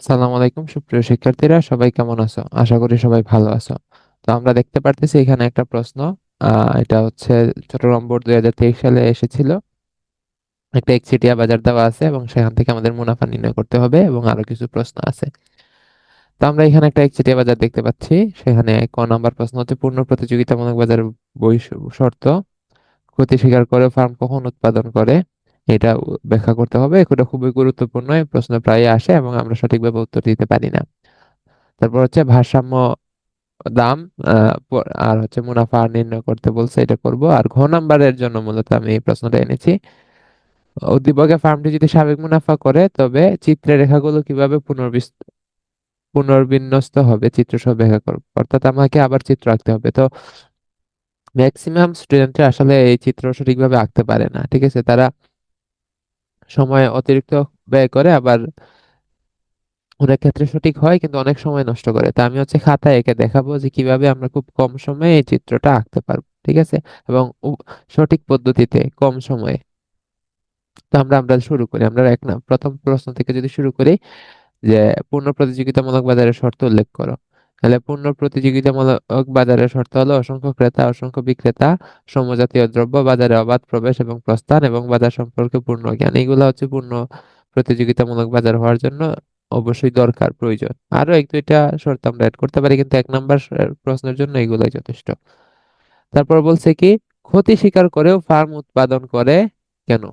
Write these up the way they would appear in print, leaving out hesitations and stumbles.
সালাম আলাইকুম সুপ্রিয় শিক্ষার্থীরা, সবাই কেমন আছো? আশা করি সবাই ভালো আছো। তো আমরা দেখতে পারতেছি এখানে একটা প্রশ্ন। এটা হচ্ছে চট্টগ্রাম বোর্ড 2023 সালে এসেছিল। একটা একচেটিয়া বাজার দেওয়া আছে এবং সেখান থেকে আমাদের মুনাফা নির্ণয় করতে হবে এবং আরো কিছু প্রশ্ন আছে। তো আমরা এখানে একটা একচেটিয়া বাজার দেখতে পাচ্ছি। সেখানে নাম্বার প্রশ্ন হচ্ছে পূর্ণ প্রতিযোগিতামূলক বাজারের শর্ত। ক্ষতি স্বীকার করে ফার্ম কখন উৎপাদন করে, এটা ব্যাখ্যা করতে হবে। এটা খুবই গুরুত্বপূর্ণ, এই প্রশ্ন প্রায় আসে এবং আমরা সঠিকভাবে উত্তর দিতে পারি না। তারপর হচ্ছে ভারসাম্য দাম, আর হচ্ছে মুনাফা নির্ণয় করতে বলছে, এটা করব। আর ঘ নাম্বারের জন্য মূলত আমি এই প্রশ্নটা এনেছি। উদ্দীপকে ফার্মটি যদি সাবেক মুনাফা করে তবে চিত্রের রেখাগুলো কিভাবে পুনর্বিন্যস্ত হবে, চিত্র সহ ব্যাখ্যা করব। অর্থাৎ আমাকে আবার চিত্র আঁকতে হবে। তো ম্যাক্সিমাম স্টুডেন্টরা আসলে এই চিত্র সঠিকভাবে আঁকতে পারে না, ঠিক আছে? তারা সময় অতিরিক্ত ব্যয় করে, আবার অনেক ক্ষেত্রে সঠিক হয় কিন্তু অনেক সময় নষ্ট করে। তা আমি হচ্ছে খাতায় এঁকে দেখাবো যে কিভাবে আমরা খুব কম সময়ে এই চিত্রটা আঁকতে পারবো, ঠিক আছে? এবং সঠিক পদ্ধতিতে কম সময়ে। তো আমরা শুরু করি। আমরা প্রথম প্রশ্ন থেকে যদি শুরু করি, যে পূর্ণ প্রতিযোগিতামূলক বাজারের শর্ত উল্লেখ করো। তাহলে পূর্ণ প্রতিযোগিতামূলক বাজারের শর্ত হলো অসংখ্য ক্রেতা, অসংখ্য বিক্রেতা, সমজাতীয় দ্রব্য, বাজারে অবাধ প্রবেশ এবং প্রস্থান, এবং বাজার সম্পর্কে পূর্ণ জ্ঞান। এইগুলো হচ্ছে পূর্ণ প্রতিযোগিতামূলক বাজার হওয়ার জন্য অবশ্যই দরকার, প্রয়োজন। আরো এক দুইটা শর্ত আমরা অ্যাড করতে পারি, কিন্তু 1 নাম্বার প্রশ্নের জন্য এগুলোই যথেষ্ট। তারপর বলছে কি, ক্ষতি স্বীকার করেও ফার্ম উৎপাদন করে কেন?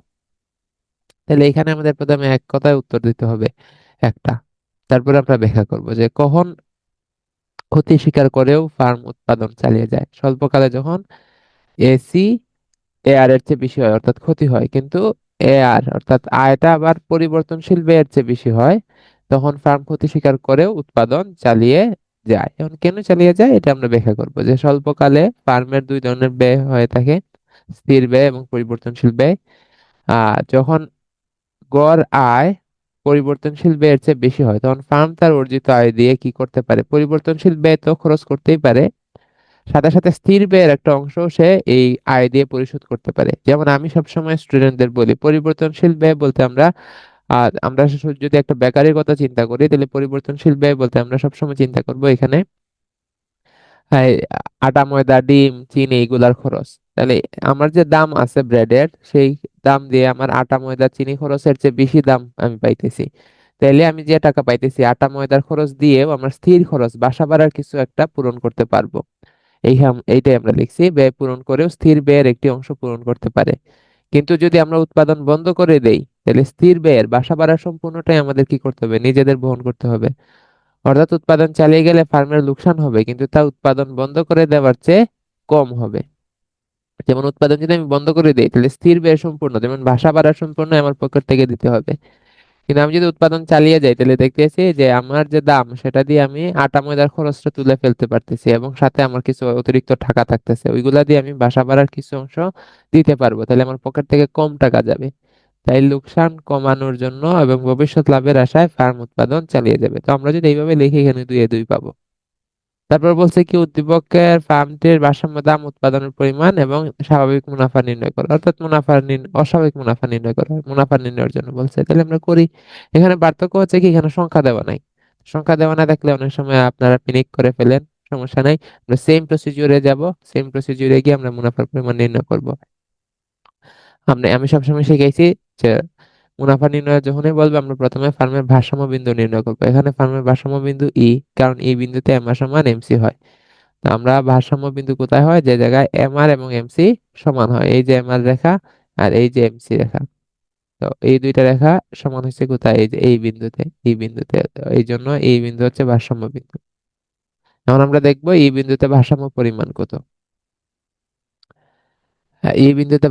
তাহলে এখানে আমাদের প্রথমে এক কথায় উত্তর দিতে হবে একটা। তারপরে আমরা ব্যাখ্যা করব যে কখন ক্ষতি স্বীকার করেও ফার্ম উৎপাদন চালিয়ে যায়। স্বল্পকালে যখন এসি এআর এর চেয়ে বেশি হয়, অর্থাৎ ক্ষতি হয়, কিন্তু এআর অর্থাৎ আয়টা আবার পরিবর্তনশীল ব্যয়ের চেয়ে বেশি হয়, তখন ফার্ম ক্ষতি স্বীকার করেও উৎপাদন চালিয়ে যায়। এখন কেন চালিয়ে যায় এটা আমরা ব্যাখ্যা করব। যে স্বল্পকালে ফার্মের দুই ধরনের ব্যয় হয়ে থাকে, স্থির ব্যয় এবং পরিবর্তনশীল ব্যয়। যখন গড় আয় পরিবর্তনশীল ব্যয়ের চেয়ে বেশি হয়, তখন ফার্ম তার অর্জিত আয় দিয়ে কি করতে পারে, পরিবর্তনশীল ব্যয় তো খরচ করতেই পারে, সাথে সাথে স্থির ব্যয়ের একটা অংশ সে এই আয় দিয়ে পরিশোধ করতে পারে। যেমন আমি সবসময় স্টুডেন্টদের বলি, পরিবর্তনশীল ব্যয় বলতে আমরা যদি একটা বেকারির কথা চিন্তা করি, তাহলে পরিবর্তনশীল ব্যয় বলতে আমরা সবসময় চিন্তা করব এখানে এই আটা, ময়দা, ডিম, চিনি এগুলার খরচ। তাহলে আমার যে দাম আছে ব্রেডের, সেই দাম দিয়ে আমার আটা, ময়দা, চিনি খরচের চেয়ে বেশি দাম আমি পাইতেছি। তাইলে আমি যে টাকা পাইতেছি আটা ময়দার খরচ দিয়েও আমার স্থির খরচ, বাসা ভাড়ার কিছু একটা পূরণ করতে পারবো। এইটাই আমরা লিখছি, ব্যয় পূরণ করেও স্থির ব্যয়ের একটি অংশ পূরণ করতে পারে। কিন্তু যদি আমরা উৎপাদন বন্ধ করে দেই, তাহলে স্থির ব্যয়ের বাসা ভাড়া সম্পূর্ণটাই আমাদের কি করতে হবে, নিজেদের বহন করতে হবে। অর্থাৎ উৎপাদন চালিয়ে গেলে ফার্মের লোকসান হবে, কিন্তু তা উৎপাদন বন্ধ করে দেওয়ার চেয়ে কম হবে। যেমন উৎপাদন যদি আমি বন্ধ করে দিই, তাহলে স্থির ব্যয় সম্পূর্ণ, যেমন বাসা ভাড়া সম্পূর্ণ আমার পকেট থেকে দিতে হবে। কিন্তু আমি যদি উৎপাদন চালিয়ে যাই, তাহলে দেখতেছি যে আমার যে দাম সেটা দিয়ে আমি আটা ময়দার খরচটা তুলে ফেলতে পারতেছি, এবং সাথে আমার কিছু অতিরিক্ত টাকা থাকতেছে, ওইগুলা দিয়ে আমি বাসা ভাড়ার কিছু অংশ দিতে পারবো। তাহলে আমার পকেট থেকে কম টাকা যাবে। তাই লোকসান কমানোর জন্য এবং ভবিষ্যৎ লাভের আশায় ফার্ম উৎপাদন চালিয়ে যাবে। তো আমরা যদি এইভাবে লিখি, এখানে 2-2 পাবো। তারপর বলছে কি, উদ্দীপকের ফার্মটির ভারসাম্য দাম, উৎপাদনের পরিমাণ এবং স্বাভাবিক মুনাফা নির্ণয় করো। অর্থাৎ অস্বাভাবিক মুনাফা নির্ণয় করো, মুনাফা নির্ণয়ের জন্য বলছে। তাহলে আমরা করি। এখানে পার্থক্য হচ্ছে কি, এখানে সংখ্যা দেওয়া নাই। সংখ্যা দেওয়া না থাকলে অনেক সময় আপনারা পিনিক করে ফেলেন, সমস্যা নাই। আমরা সেম প্রসিডিউরে যাব, সেম প্রসিডিউরে গিয়ে আমরা মুনাফার পরিমাণ নির্ণয় করব। আমি সবসময় শিখাইছি যে মুনাফা নির্ণয় যখনই বলবো, আমরা প্রথমে ফার্মের ভারসাম্য বিন্দু নির্ণয় করবো। এখানে ফার্মের ভারসাম্য বিন্দু কারণ এই বিন্দুতে এম আর সমান এমসি হয়। তো আমরা ভারসাম্য বিন্দু কোথায় হয়, যে জায়গায় এম আর এবং এমসি সমান হয়, এই যে এম আর রেখা আর এই যে এমসি রেখা। তো এই দুইটা রেখা সমান হচ্ছে কোথায়, এই যে এই বিন্দুতে। তো এই জন্য এই বিন্দু হচ্ছে ভারসাম্য বিন্দু। এখন আমরা দেখবো এই বিন্দুতে ভারসাম্য পরিমাণ কত। হ্যাঁ, এই বিন্দুতে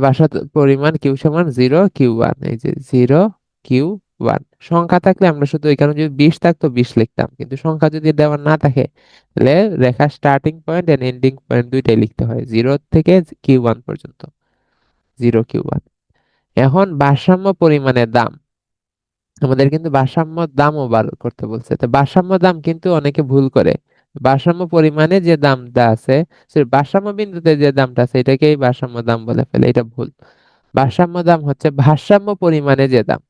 পরিমাণ কিউ সমান 0 Q1, এই যে 0 Q1। সংখ্যা থাকলে আমরা শুধু এখানে যদি 20 থাকতো 20 লিখতাম, কিন্তু সংখ্যা যদি দেওয়া না থাকে, তাহলে রেখা starting point and ending point দুইটাই লিখতে হয়, 0 থেকে Q1 পর্যন্ত। 0 Q1। এখন ভারসাম্য পরিমাণের দাম, আমাদের কিন্তু ভারসাম্য দামও বার করতে বলছে। তো ভারসাম্য দাম কিন্তু অনেকে ভুল করে, ভারসাম্য পরিমাণে যে দামটা আছে, সে ভারসাম্য বিন্দুতে যে দামটা আছে এটাকেই ভারসাম্য দাম বলে ফেলে, এটা ভুল। ভারসাম্য দাম হচ্ছে ভারসাম্য পরিমাণে যে দাম,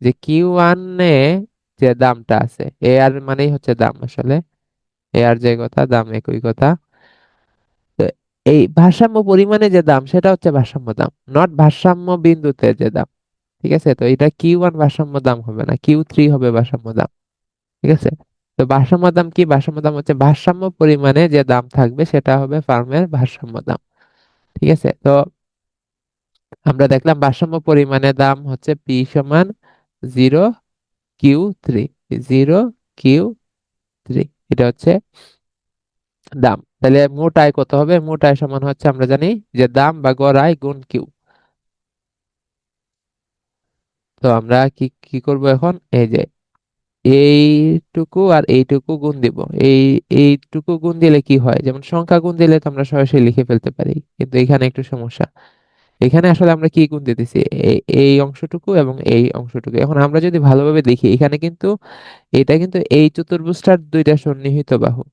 যে Q1 এ যে দামটা আছে, এ আর মানেই হচ্ছে দাম আসলে, এ আর যে কথা দাম একই কথা। তো এই ভারসাম্য পরিমাণে যে দাম সেটা হচ্ছে ভারসাম্য দাম, নট ভারসাম্য বিন্দুতে যে দাম। ঠিক আছে, তো এটা Q1 ভারসাম্য দাম হবে না, Q3 হবে ভারসাম্য দাম। ঠিক আছে, তো ভারসাম্য দাম কি? ভারসাম্য দাম হচ্ছে ভারসাম্য পরিমাণে যে দাম থাকবে সেটা হবে ফার্মের ভারসাম্য দাম। ঠিক আছে, তো আমরা দেখলাম ভারসাম্য পরিমাণে দাম হচ্ছে পি সমান 0Q3, 0Q3, এটা হচ্ছে দাম। তাহলে মোট আয় কত হবে? মোট আয় সমান হচ্ছে, আমরা জানি যে দাম বা গড় আয় গুণ কিউ। তো আমরা কি কি করব এখন? এই যে এইটুকু আর এইটুকু গুণ দিব। এই এইটুকু গুণ দিলে কি হয়, যেমন সংখ্যা গুণ দিলে তো আমরা সরাসরি লিখে ফেলতে পারি, কিন্তু এখানে একটু সমস্যা। এখানে আসলে আমরা কি গুণ দিতেছি? এই অংশটুকু এবং এই অংশটুকু। এখন আমরা যদি ভালোভাবে দেখি, এখানে কিন্তু এটা কিন্তু এই চতুর্ভুজটার দুইটা সন্নিহিত বাহু।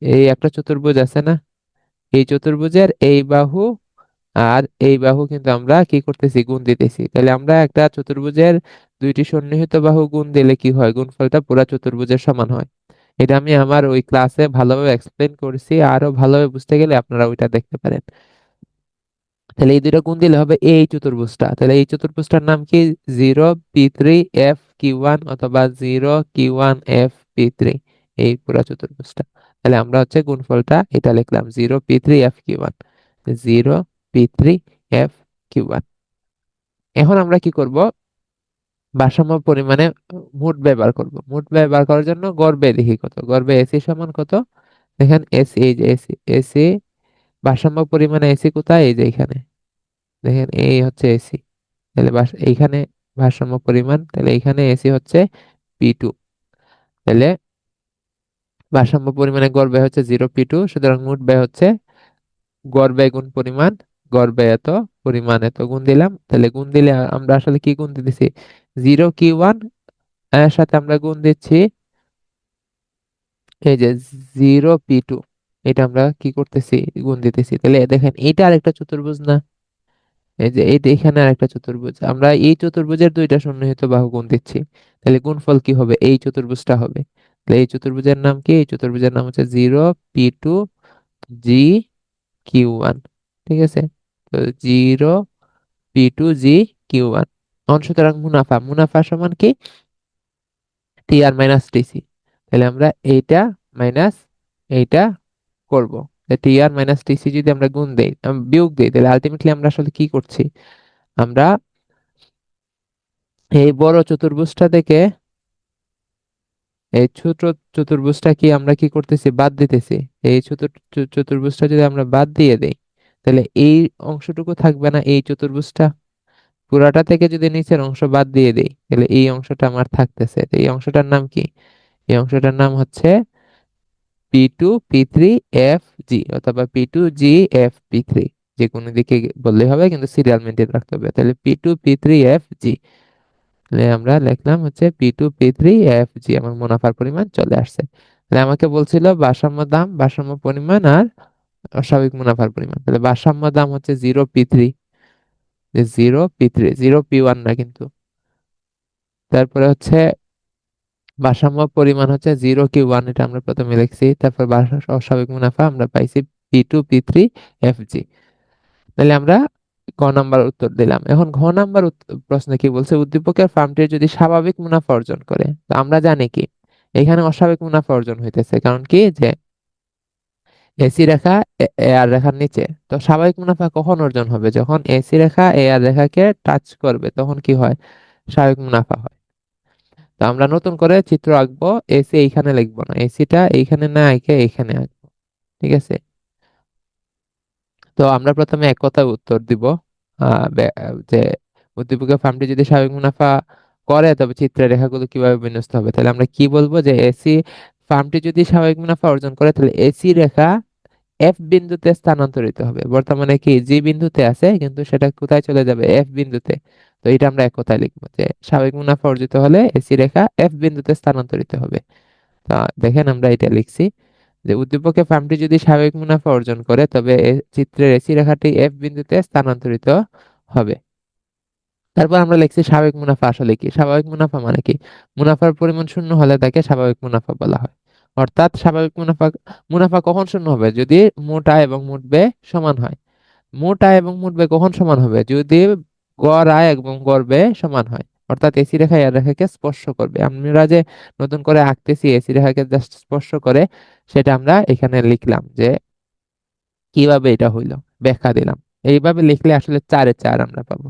এই একটা চতুর্ভুজ আছে না, এই চতুর্ভুজের এই বাহু আর এই বাহু কিন্তু আমরা কি করতেছি? গুণ দিতেছি। তাহলে আমরা একটা চতুর্ভুজের দুইটি সন্নিহিত বাহু গুণ দিলে কি হয়? গুণফলটা পুরা চতুর্ভুজের সমান হয়। এটা আমি আমার ওই ক্লাসে ভালোভাবে এক্সপ্লেন করেছি, আরো ভালোভাবে বুঝতে গেলে আপনারা ওইটা দেখতে পারেন। তাহলে এই দুইটা গুণ দিলে হবে এই চতুর্ভুজটা। তাহলে এই চতুর্ভুজটার নাম কি? 0P3F Q1 অথবা 0Q1F P3, এই পুরা চতুর্ভুজটা। তাহলে আমরা হচ্ছে গুণফলটা এটা লিখলাম 0P3F Q1, 0P3F Q1। এখন আমরা কি করব? ভারসাম্য পরিমাণে মোট ব্যয় বার করব। মোট ব্যয় বার করার জন্য গড় ব্যয় দেখি কত। গড় ব্যয় এসি সমান কত? দেখেন এসি, এই যে এসি, এসি ভারসাম্য পরিমাণে এসি কোথায়? এই যে এখানে দেখেন, এই হচ্ছে এসি। তাহলে এইখানে ভারসাম্য পরিমাণ, তাহলে এখানে এসি হচ্ছে P2। তাহলে ভারসাম্য পরিমাণে গড় ব্যয় হচ্ছে 0P2, সুতরাং মোট ব্যয় হচ্ছে গড় ব্যয় গুণ পরিমাণ, গড় ব্যয় এত, পরিমাণ এত, গুণ দিলাম। তাহলে গুণ দিলে আমরা আসলে কি গুণ দিতেছি? 0Q1 এর সাথে আমরা গুণ দিচ্ছি এই যে 0P2, এটা আমরা কি করতেছি? গুণ দিতেছি। তাহলে দেখেন এটা আরেকটা চতুর্ভুজ না? এই যে এইটা, এখানে আরেকটা চতুর্ভুজ, আমরা এই চতুর্ভুজের দুইটা সন্নিহিত বাহু গুণ দিচ্ছি। তাহলে গুণফল কি হবে? এই চতুর্ভুজটা হবে। তাহলে এই চতুর্ভুজের নাম কি? এই চতুর্ভুজের নাম হচ্ছে 0P2G Q1। ঠিক আছে, তো 0P2G Q1। সুতরাং মুনাফা, মুনাফা সমান কি? TR minus TC। তাহলে আমরা এইটা মাইনাস এইটা করব। TR মাইনাস TC যদি আমরা গুণ দেই, বিয়োগ দেই, তাহলে আলটিমেটলি আমরা আসলে কি করছি? আমরা এই বড় চতুর্ভুজটা থেকে এই ছোট চতুর্ভুজটা কি আমরা কি করতেছি? বাদ দিতেছি। এই ছোট চতুর্ভুজটা যদি আমরা বাদ দিয়ে দেই, তাহলে এই অংশটুকু থাকবে না? এই চতুর্ভুজটা পুরাটা থেকে যদি নিচের অংশ বাদ দিয়ে দেই, তাহলে এই অংশটা আমার থাকতেছে। তো এই অংশটার নাম কি? এই অংশটার নাম হচ্ছে P2P3FG অথবা P2GFP3, যে কোনো দিকে বললেই হবে, কিন্তু সিরিয়াল মেনটেন রাখতে হবে। তাহলে P2P3FG, তাহলে আমরা লিখলাম হচ্ছে P2P3FG, আমার মুনাফার পরিমাণ চলে আসছে। তাহলে আমাকে বলছিল ভারসাম্য দাম, ভারসাম্য পরিমাণ আর অস্বাভাবিক মুনাফার পরিমাণ। তাহলে ভারসাম্য দাম হচ্ছে 0P3, 0P3, 0P1 না কিন্তু। তারপরে হচ্ছে ভারসাম্য পরিমাণ হচ্ছে 0Q1, এটা আমরা প্রথমে লিখছি। তারপর অস্বাভাবিক মুনাফা আমরা পাইছি P2P3FG। তাহলে আমরা ক নাম্বার উত্তর দিলাম। এখন ঘ নাম্বার প্রশ্নে কি বলছে? উদ্দীপকের ফার্মটি যদি স্বাভাবিক মুনাফা অর্জন করে, তো আমরা জানি কি এখানে অস্বাভাবিক মুনাফা অর্জন হইতেছে, কারণ কি যে এসি রেখা এ আর রেখার নিচে। তো স্বাভাবিক মুনাফা কখন অর্জন হবে? যখন এসি রেখা এ আর রেখাকে টাচ করবে, তখন কি হয়? স্বাভাবিক মুনাফা হয়। তো আমরা নতুন করে চিত্র আঁকবো, এসি এইখানে লিখবো না, এসিটা এইখানে না এঁকে এইখানে আঁকবো। ঠিক আছে, তো আমরা প্রথমে এক কথায় উত্তর দিব, যে উদ্দীপকের ফার্মটি যদি স্বাভাবিক মুনাফা করে তবে চিত্রের রেখাগুলো কিভাবে বিন্যস্ত হবে। তাহলে আমরা কি বলবো? যে এসি ফার্মটি যদি স্বাভাবিক মুনাফা অর্জন করে, তাহলে এসি রেখা এফ বিন্দুতে স্থানান্তরিত হবে। বর্তমানে কি জি বিন্দুতে আছে, কিন্তু সেটা কোথায় চলে যাবে? এফ বিন্দুতে। তো এটা আমরা এক কথায় লিখবো যে স্বাভাবিক মুনাফা অর্জিত হলে এসি রেখা এফ বিন্দুতে স্থানান্তরিত হবে। তা দেখেন আমরা এটা লিখছি যে উদ্দীপকের ফার্মটি যদি স্বাভাবিক মুনাফা অর্জন করে তবে চিত্রের এসি রেখাটি এফ বিন্দুতে স্থানান্তরিত হবে। তারপর আমরা লিখছি স্বাভাবিক মুনাফা আসলে কি। স্বাভাবিক মুনাফা মানে কি? মুনাফার পরিমাণ শূন্য হলে তাকে স্বাভাবিক মুনাফা বলা হয়। অর্থাৎ স্বাভাবিক মুনাফা মুনাফা কখন শূন্য হবে? যদি মোট আয় এবং মোট ব্যয় সমান হয়। মোট আয় এবং মোট ব্যয় কখন সমান হবে? যদি গড় আয় এবং গড় ব্যয় সমান হয়। অর্থাৎ এসি রেখা এর রেখাকে স্পর্শ করবে। আমরা যে নতুন করে আঁকতেছি এসি রেখাকে জাস্ট স্পর্শ করে, সেটা আমরা এখানে লিখলাম যে কিভাবে এটা হইলো, ব্যাখ্যা দিলাম। এইভাবে লিখলে আসলে 4-এ 4 আমরা পাবো।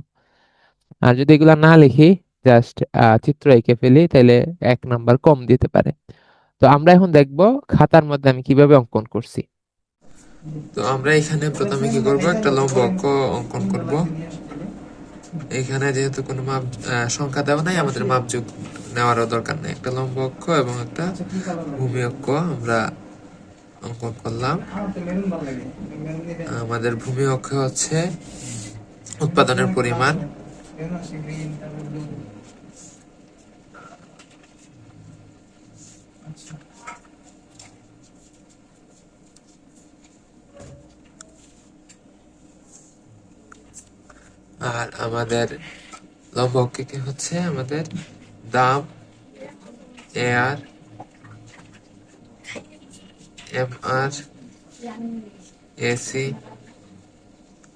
আর যদি এগুলা না লিখি, জাস্ট চিত্র এঁকে ফেলি, তাহলে 1 নাম্বার কম দিতে পারে। তো আমরা এখন দেখবো খাতার মধ্যে আমি কিভাবে অঙ্কন করছি। তো আমরা এখানে প্রথমে কি করব, একটা লম্ব অক্ষ অঙ্কন করব। এখানে যেহেতু কোনো মাপ সংখ্যা দেওয়া নাই, আমাদের মাপযোগ নেওয়ারও দরকার নেই। একটা লম্ব অক্ষ এবং একটা ভূমি অক্ষ আমরা অঙ্কন করলাম। আমাদের ভূমি অক্ষ হচ্ছে উৎপাদনের পরিমাণ, আর আমাদের লম্ব অক্ষে কি হচ্ছে আমাদের দাম, এআর, এমআর, এসি,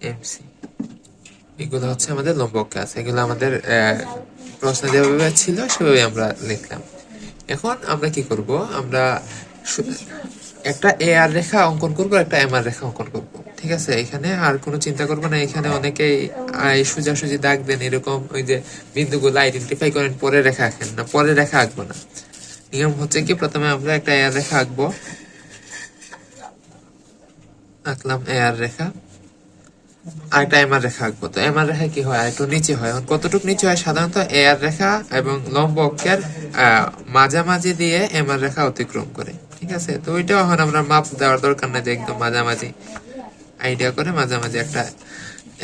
এমসি, এগুলো হচ্ছে আমাদের লম্ব অক্ষে আছে। এগুলো আমাদের প্রশ্নে যেভাবে ছিল সেভাবে আমরা লিখলাম। এখন আমরা কি করব, আমরা একটা এ আর রেখা অঙ্কন করব, একটা এম আর রেখা অঙ্কন করব। ঠিক আছে, এখানে আর কোনো চিন্তা করবো না। এখানে অনেকেই সোজাসুজি দাগ দেন, এরকম ওই যে বিন্দুগুলো আইডেন্টিফাই করেন, পরে রেখা আঁকেন না। পরে রেখা আঁকবো না। নিয়ম হচ্ছে কি, প্রথমে আমরা একটা এ আর রেখা আঁকবো। আঁকলাম এ আর রেখা, আর একটা এম আর রেখা আঁকবো। তো এম আর রেখা কি হয়, একটু নিচে হয়। কতটুকু নিচে হয়? সাধারণত এ আর রেখা এবং লম্ব অক্ষের মাঝামাঝি দিয়ে এম আর রেখা অতিক্রম করে। ঠিক আছে, তো ওইটাও এখন আমরা মাপ দেওয়ার দরকার নাই যে একদম মাঝামাঝি, আইডিয়া করে মাঝামাঝি একটা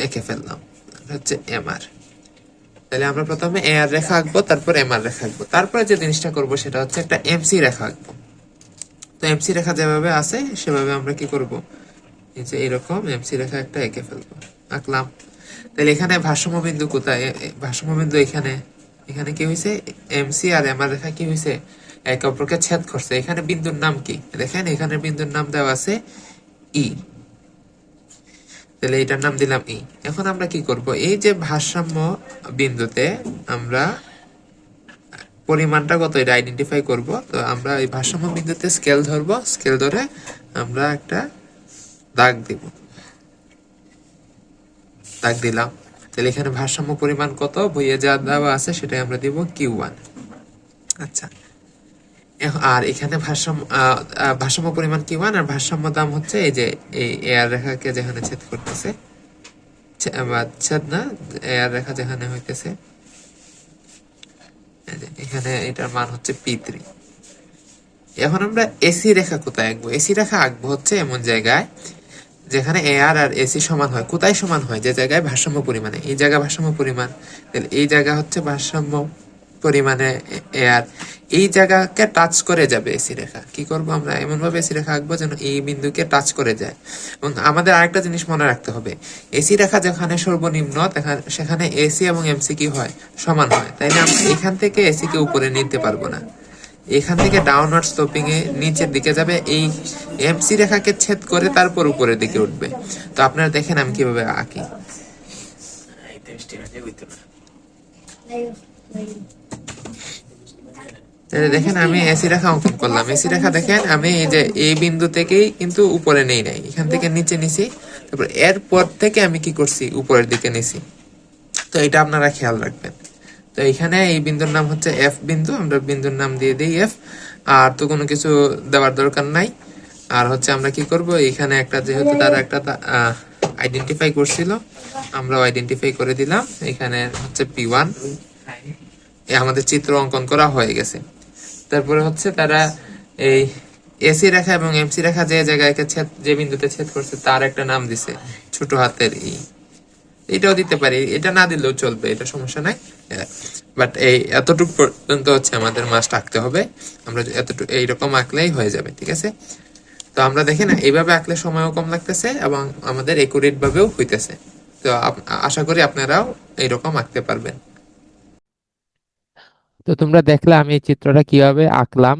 এঁকে ফেললাম, হচ্ছে এম আর। তাহলে আমরা প্রথমে এ আর রেখা আঁকবো, তারপর এম আর রেখা আঁকবো। তারপরে যে জিনিসটা করবো সেটা হচ্ছে একটা এমসি রেখা আঁকবো। তো এমসি রেখা যেভাবে আছে সেভাবে আমরা কি করব, এই যে এরকম এমসি রেখা একটা এঁকে ফেলবো, আঁকলাম। তাহলে এখানে ভারসাম্য বিন্দু কোথায়? ভারসাম্য বিন্দু এখানে। এখানে কি হয়েছে, এমসি আর এমআর রেখা কি হয়েছে, একে অপরকে ছেদ করছে। এখানে বিন্দুর নাম কি দেখেন, এখানে বিন্দুর নাম দেওয়া আছে ই। তাহলে এটার নাম দিলাম ই। এখন আমরা কি করব, এই যে ভারসাম্য বিন্দুতে আমরা পরিমাণটা কত এটা আইডেন্টিফাই করব। তো আমরা এই ভারসাম্য বিন্দুতে স্কেল ধরবো, স্কেল ধরে আমরা একটা দাগ দিব, দাগ দিলাম। তাহলে এখানে ভারসাম্য পরিমাণ কত বইয়ে যা দেওয়া আছে সেটাই আমরা দিব Q1। আচ্ছা, আর এখানে ভারসাম্য পরিমাণ Q1 আর ভারসাম্য দাম হচ্ছে এই যে এই এয়ার রেখাকে যেখানে ছেদ করতেছে, ছেদ না, এয়ার রেখা যেখানে হইতেছে, এখানে এটার মান হচ্ছে P3। এখন আমরা এসি রেখা কোথায় আঁকবো? এসি রেখা আঁকবো হচ্ছে এমন জায়গায় যেখানে এআর আর এসি সমান হয়। কোথায় সমান হয়? যে জায়গায় ভারসাম্য পরিমাণে। এই জায়গা ভারসাম্য পরিমাণ, তাহলে এই জায়গা হচ্ছে ভারসাম্য পরিমাণে এআর। এই জায়গাকে টাচ করে যাবে এসি রেখা। কি করব আমরা, এমন ভাবে এসি রেখা আঁকবো যেন এই বিন্দুকে টাচ করে যায়। এবং আমাদের আরেকটা জিনিস মনে রাখতে হবে, এসি রেখা যেখানে সর্বনিম্ন সেখানে এসি এবং এমসি কি হয়, সমান হয়। তাইলে আমরা এখান থেকে এসি কে উপরে নিতে পারবো না। এখান থেকে ডাউনওয়ার্ড স্লোপিং এ নিচের দিকে যাবে, এই এমসি রেখাকে ছেদ করে তারপর উপরের দিকে উঠবে। তো আপনারা দেখেন আমি কিভাবে আঁকি। দেখেন আমি এসি রেখা অঙ্কন করলাম। এসি রেখা দেখেন আমি এই যে এই বিন্দু থেকেই কিন্তু উপরে নেই নাই, এখান থেকে নিচে নিছি, তারপর এরপর থেকে আমি কি করছি, উপরের দিকে নিছি। তো এটা আপনারা খেয়াল রাখবেন। তো এখানে এই বিন্দুর নাম হচ্ছে এফ বিন্দু, আমরা বিন্দুর নাম দিয়ে দিই এফ। আর তো কোনো কিছু দেওয়ার দরকার নাই। আর হচ্ছে আমরা কি করব, এখানে একটা যেহেতু তারা একটা আইডেন্টিফাই করছিল, আমরা আইডেন্টিফাই করে দিলাম। এখানে হচ্ছে P1, আমাদের চিত্র অঙ্কন করা হয়ে গেছে। তারপরে হচ্ছে তারা এই এসি রেখা এবং এমসি রেখা যে জায়গায় ছেদ, যে বিন্দুতে ছেদ করছে তার একটা নাম দিছে ছোট হাতের ই। এটাও দিতে পারি, এটা না দিলেও চলবে, এটা সমস্যা নাই। বাট এই এতটুকু পর্যন্ত হচ্ছে আমাদের মাস্ট আঁকতে হবে। আমরা এতটুকু এইরকম আঁকলেই হয়ে যাবে। ঠিক আছে, তো আমরা দেখি না এইভাবে আঁকলে সময়ও কম লাগতেছে এবং আমাদের একুরেট ভাবেও হইতেছে। তো আশা করি আপনারাও এইরকম আঁকতে পারবেন। তো তোমরা দেখলে আমি এই চিত্রটা কিভাবে আঁকলাম।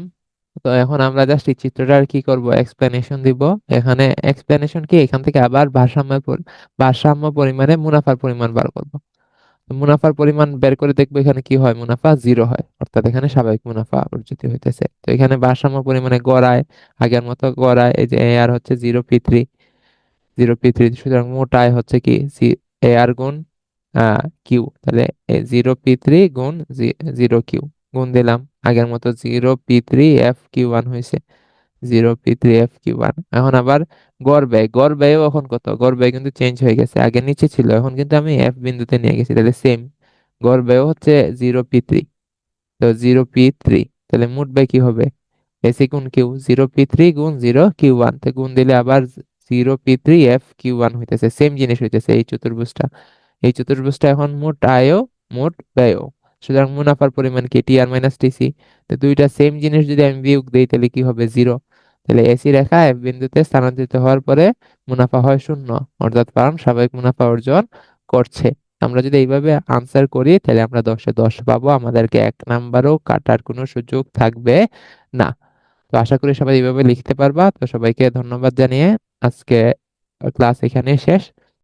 তো এখন আমরা জাস্ট এই চিত্রটার কি করব, এক্সপ্লেনেশন দিব। এখানে এক্সপ্লেনেশন কি, এখান থেকে আবার ভারসাম্য পরিমাণে মুনাফার পরিমাণ বার করব। তো মুনাফার পরিমাণ বের করে দেখবো এখানে কি হয়, মুনাফা 0 হয়, অর্থাৎ এখানে স্বাভাবিক মুনাফা অর্জিত হইতেছে। তো এখানে ভারসাম্য পরিমাণে গড়ায়, আগের মতো গড়ায়, এই যে এ আর হচ্ছে 0p3, 0p3, সুতরাং মোট আয় হচ্ছে কি এ আর গুণ কিউ, তাহলে 0p3 গুণ 0 কিউ গুণ দিলাম, আগের মতো 0p3 f কিউ 1 হয়েছে, 0p3 f কিউ 1। এখন আবার গড় ব্যয়ও এখন কত, গড় ব্যয় কিন্তু চেঞ্জ হয়ে গেছে, আগে নিচে ছিল, এখন কিন্তু আমি এফ বিন্দুতে নিয়ে গেছি, তাহলে সেম গড় ব্যয় হচ্ছে 0p3। তো 0p3, তাহলে মোট ব্যয় কি হবে, এসি গুণ কিউ, 0p3 গুণ 0 কিউ 1, তো গুণ দিলে আবার 0p3 f কিউ 1 হইতেছে, সেম জিনিস হইতেছে এই চতুর্ভুজটা এখন মোট আয়ও মোট ব্যয়ও, সুতরাং মুনাফার পরিমাণ কি, টি আর মাইনাস টিসি। তো দুইটা সেম জিনিস যদি আমি বিয়োগ দিই তাহলে কি হবে, 0। তাহলে এসি রেখা এফ বিন্দুতে স্থানান্তরিত হওয়ার পরে মুনাফা হয় 0, অর্থাৎ ফার্ম স্বাভাবিক মুনাফা অর্জন করছে। আমরা যদি এইভাবে আনসার করি তাহলে আমরা 10-এ 10 পাবো, আমাদেরকে 1 নাম্বারও কাটার কোনো সুযোগ থাকবে না। তো আশা করি সবাই এইভাবে লিখতে পারবা। তো সবাইকে ধন্যবাদ জানিয়ে আজকে ক্লাস এখানে শেষ।